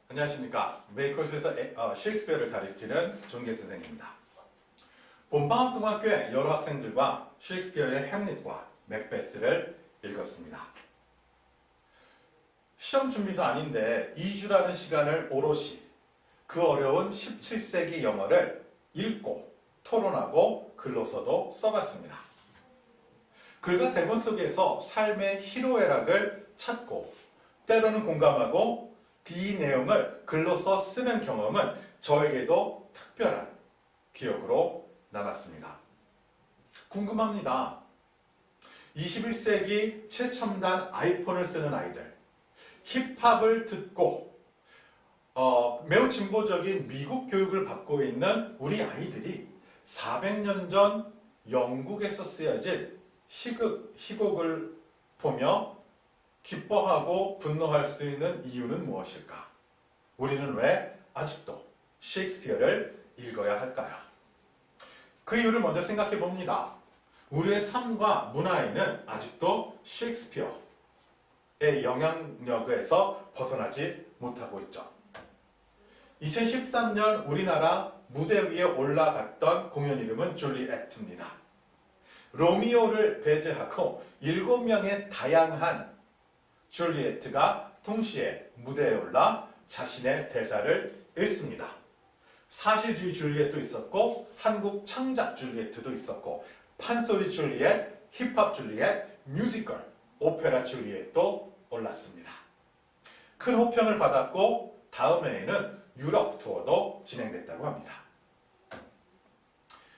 안녕하십니까. 메이커스에서 셰익스피어를 가리키는 존계 선생입니다. 본방학 동학교의 여러 학생들과 셰익스피어의 햄릿과 맥베스를 읽었습니다. 시험 준비도 아닌데 2주라는 시간을 오롯이 그 어려운 17세기 영어를 읽고 토론하고 글로서도 써봤습니다. 글과 대본 속에서 삶의 희로애락을 찾고 때로는 공감하고 이 내용을 글로써 쓰는 경험은 저에게도 특별한 기억으로 남았습니다. 궁금합니다. 21세기 최첨단 아이폰을 쓰는 아이들, 힙합을 듣고 매우 진보적인 미국 교육을 받고 있는 우리 아이들이 400년 전 영국에서 쓰여진 희곡을 보며 기뻐하고 분노할 수 있는 이유는 무엇일까? 우리는 왜 아직도 셰익스피어를 읽어야 할까요? 그 이유를 먼저 생각해 봅니다. 우리의 삶과 문화에는 아직도 셰익스피어의 영향력에서 벗어나지 못하고 있죠. 2013년 우리나라 무대 위에 올라갔던 공연 이름은 줄리엣입니다. 로미오를 배제하고 7명의 다양한 줄리엣가 동시에 무대에 올라 자신의 대사를 읽습니다. 사실주의 줄리엣도 있었고 한국 창작 줄리엣도 있었고 판소리 줄리엣, 힙합 줄리엣, 뮤지컬, 오페라 줄리엣도 올랐습니다. 큰 호평을 받았고 다음 해에는 유럽 투어도 진행됐다고 합니다.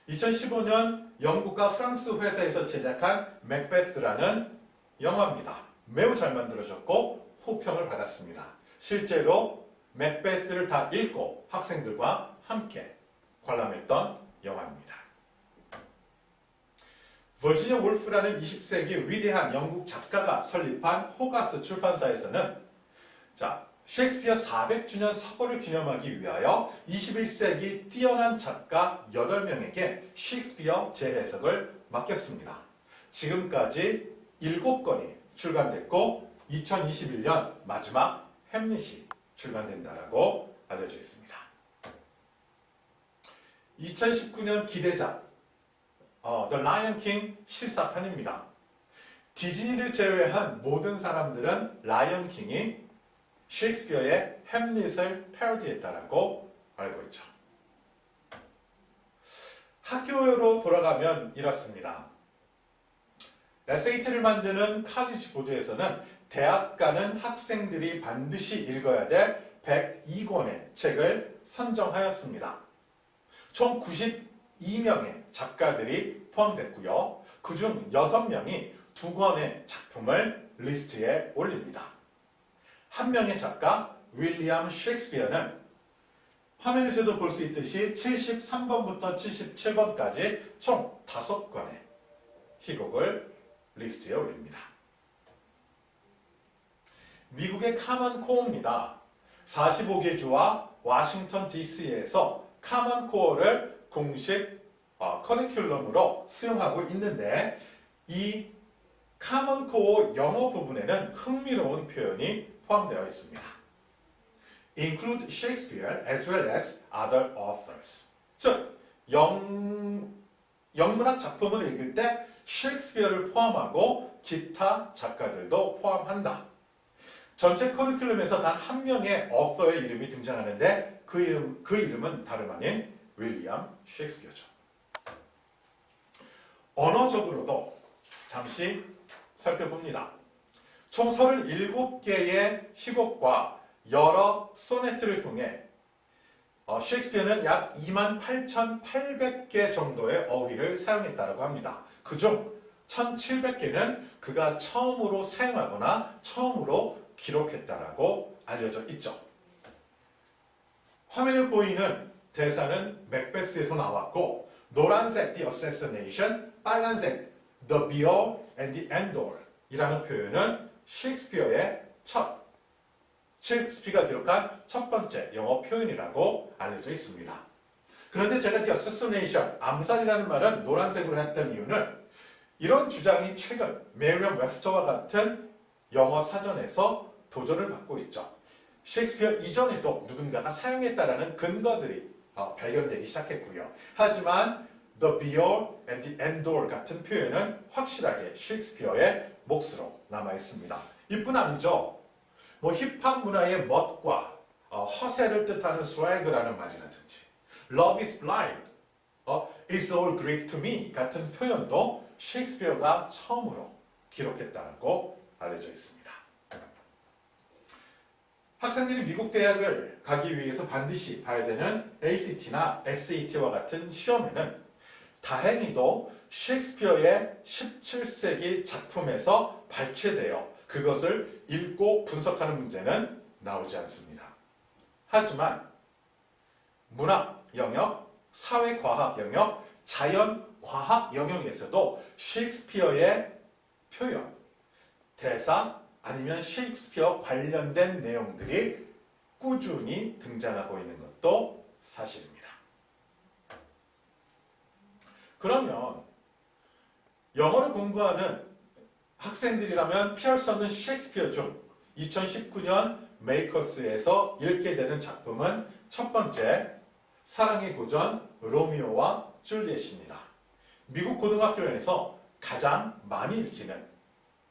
2015년 영국과 프랑스 회사에서 제작한 맥베스라는 영화입니다. 매우 잘 만들어졌고 호평을 받았습니다. 실제로 맥베스를 다 읽고 학생들과 함께 관람했던 영화입니다. 버지니아 울프라는 20세기 위대한 영국 작가가 설립한 호가스 출판사에서는 셰익스피어 400주년 서거를 기념하기 위하여 21세기 뛰어난 작가 8명에게 셰익스피어 재해석을 맡겼습니다. 지금까지 7권이 출간됐고 2021년 마지막 햄릿이 출간된다라고 알려져 있습니다. 2019년 기대작 The Lion King 실사판입니다. 디즈니를 제외한 모든 사람들은 라이언 킹이 셰익스피어의 햄릿을 패러디했다라고 알고 있죠. 학교로 돌아가면 이렇습니다. SAT를 만드는 칼리지 보드에서는 대학 가는 학생들이 반드시 읽어야 될 102권의 책을 선정하였습니다. 총 92명의 작가들이 포함됐고요. 그중 6명이 2권의 작품을 리스트에 올립니다. 한 명의 작가 윌리엄 셰익스피어는 화면에서도 볼 수 있듯이 73번부터 77번까지 총 5권의 희곡을 리스트에 올립니다. 미국의 카먼 코어입니다. 45개 주와 워싱턴 DC에서 카먼 코어를 공식 커리큘럼으로 수용하고 있는데 이 카먼 코어 영어 부분에는 흥미로운 표현이 포함되어 있습니다. Include Shakespeare as well as other authors. 즉, 영문학 작품을 읽을 때 셰익스피어를 포함하고 기타 작가들도 포함한다. 전체 커리큘럼에서 단 한 명의 author의 이름이 등장하는데 그 이름은 다름 아닌 윌리엄 셰익스피어죠. 언어적으로도 잠시 살펴봅니다. 총 37개의 희곡과 여러 소네트를 통해 셰익스피어는 약 28,800개 정도의 어휘를 사용했다고 합니다. 그중 1,700개는 그가 처음으로 사용하거나 처음으로 기록했다라고 알려져 있죠. 화면에 보이는 대사는 맥베스에서 나왔고 노란색 The Assassination, 빨간색 The Be-all and the End-all 이라는 표현은 셰익스피어가 기록한 첫 번째 영어 표현이라고 알려져 있습니다. 그런데 제가 The Assassination, 암살이라는 말은 노란색으로 했던 이유는 이런 주장이 최근 메리엄 웹스터와 같은 영어 사전에서 도전을 받고 있죠. 셰익스피어 이전에도 누군가가 사용했다라는 근거들이 발견되기 시작했고요. 하지만 the be all and the end all 같은 표현은 확실하게 셰익스피어의 몫으로 남아 있습니다. 이뿐 아니죠. 뭐 힙합 문화의 멋과 허세를 뜻하는 swag라는 말이라든지 love is blind, it's all Greek to me 같은 표현도 셰익스피어가 처음으로 기록했다고 알려져 있습니다. 학생들이 미국 대학을 가기 위해서 반드시 봐야 되는 ACT나 SAT와 같은 시험에는 다행히도 셰익스피어의 17세기 작품에서 발췌되어 그것을 읽고 분석하는 문제는 나오지 않습니다. 하지만 문학 영역, 사회과학 영역, 자연과학 영역에서도 셰익스피어의 표현, 대사, 아니면 셰익스피어 관련된 내용들이 꾸준히 등장하고 있는 것도 사실입니다. 그러면 영어를 공부하는 학생들이라면 피할 수 없는 셰익스피어 중 2019년 메이커스에서 읽게 되는 작품은 첫 번째, 사랑의 고전 로미오와 줄리엣입니다. 미국 고등학교에서 가장 많이 읽히는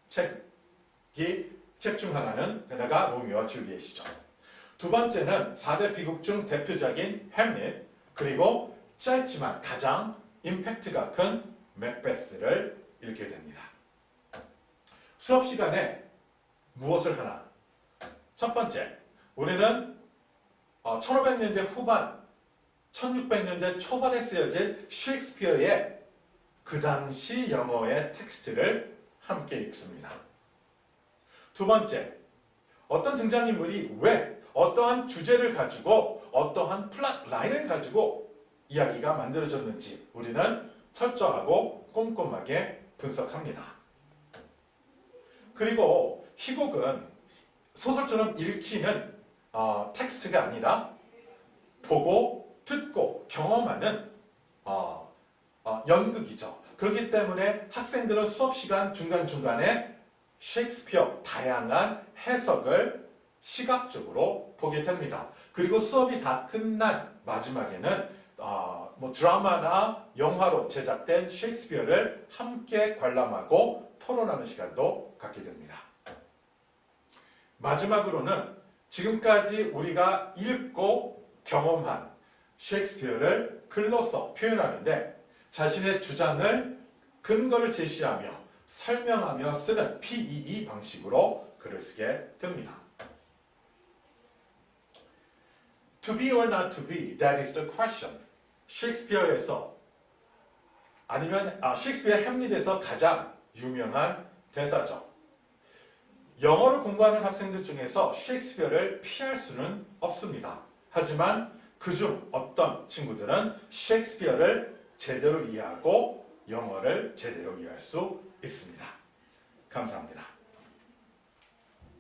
책 중 하나는 게다가 로미오와 줄리엣이죠. 두 번째는 4대 비극 중 대표적인 햄릿, 그리고 짧지만 가장 임팩트가 큰 맥베스를 읽게 됩니다. 수업 시간에 무엇을 하나? 첫 번째, 우리는 1500년대 후반, 1600년대 초반에 쓰여진 셰익스피어의 그 당시 영어의 텍스트를 함께 읽습니다. 두 번째, 어떤 등장인물이 왜 어떠한 주제를 가지고 어떠한 플랫 라인을 가지고 이야기가 만들어졌는지 우리는 철저하고 꼼꼼하게 분석합니다. 그리고 희곡은 소설처럼 읽히는 텍스트가 아니라 보고, 듣고, 경험하는 연극이죠. 그렇기 때문에 학생들은 수업 시간 중간중간에 셰익스피어 다양한 해석을 시각적으로 보게 됩니다. 그리고 수업이 다 끝난 마지막에는 드라마나 영화로 제작된 셰익스피어를 함께 관람하고 토론하는 시간도 갖게 됩니다. 마지막으로는 지금까지 우리가 읽고 경험한 셰익스피어를 글로써 표현하는데 자신의 주장을 근거를 제시하며 설명하며 쓰는 PEE 방식으로 글을 쓰게 됩니다. To be or not to be, that is the question. 셰익스피어에서 아니면 셰익스피어 햄릿에서 가장 유명한 대사죠. 영어를 공부하는 학생들 중에서 셰익스피어를 피할 수는 없습니다. 하지만 그중 어떤 친구들은 셰익스피어를 제대로 이해하고 영어를 제대로 이해할 수 있습니다. 감사합니다.